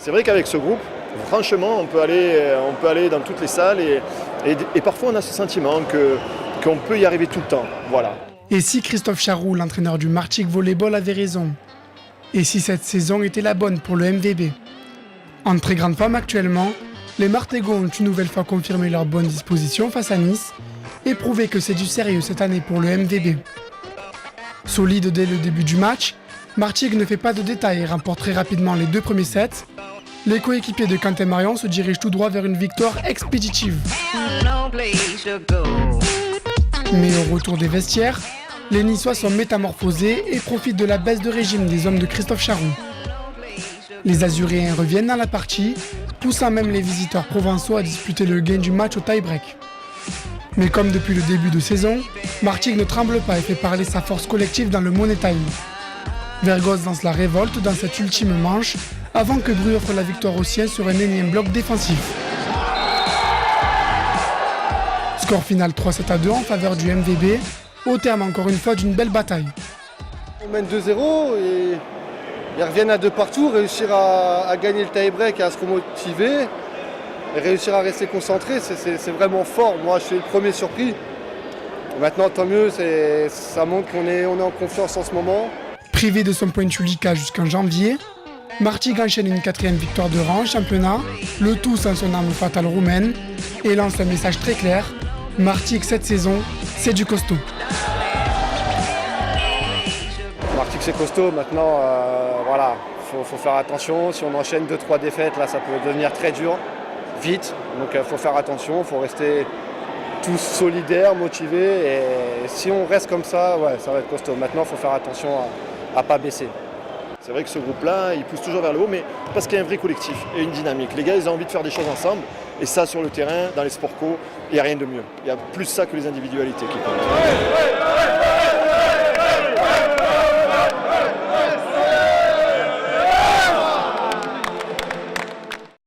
C'est vrai qu'avec ce groupe, franchement, on peut aller dans toutes les salles et parfois on a ce sentiment qu'on peut y arriver tout le temps. Voilà. Et si Christophe Charroux, l'entraîneur du Martigues Volleyball, avait raison? Et si cette saison était la bonne pour le MVB? En très grande forme actuellement, les Martégots ont une nouvelle fois confirmé leur bonne disposition face à Nice et prouvé que c'est du sérieux cette année pour le MVB. Solide dès le début du match, Martigues ne fait pas de détails et remporte très rapidement les 2 premiers sets. Les coéquipiers de Quentin Marion se dirigent tout droit vers une victoire expéditive. Mais au retour des vestiaires, les Niçois sont métamorphosés et profitent de la baisse de régime des hommes de Christophe Charroux. Les Azuréens reviennent dans la partie, poussant même les visiteurs provençaux à disputer le gain du match au tie-break. Mais comme depuis le début de saison, Martigues ne tremble pas et fait parler sa force collective dans le Money Time. Vergoz lance la révolte dans cette ultime manche avant que Bru offre la victoire aux siens sur un énième bloc défensif. Score final 3-7-2 en faveur du MVB, au terme encore une fois d'une belle bataille. On mène 2-0 et ils reviennent à 2 partout, réussir à gagner le tie-break et à se remotiver et réussir à rester concentré, c'est vraiment fort. Moi je suis le premier surpris. Maintenant tant mieux, ça montre qu'on est en confiance en ce moment. Privé de son point Chulika jusqu'en janvier, Martigues enchaîne une 4e victoire de rang en championnat, le tout sans son arme fatale roumaine, et lance un message très clair: Martigues cette saison, c'est du costaud. Martigues c'est costaud, maintenant voilà, faut faire attention. Si on enchaîne 2-3 défaites, là ça peut devenir très dur, vite. Donc faut faire attention, faut rester tous solidaires, motivés. Et si on reste comme ça, ouais, ça va être costaud. Maintenant il faut faire attention à ne pas baisser. C'est vrai que ce groupe-là, il pousse toujours vers le haut, mais parce qu'il y a un vrai collectif et une dynamique. Les gars, ils ont envie de faire des choses ensemble. Et ça, sur le terrain, dans les sports co, il n'y a rien de mieux. Il y a plus ça que les individualités qui comptent.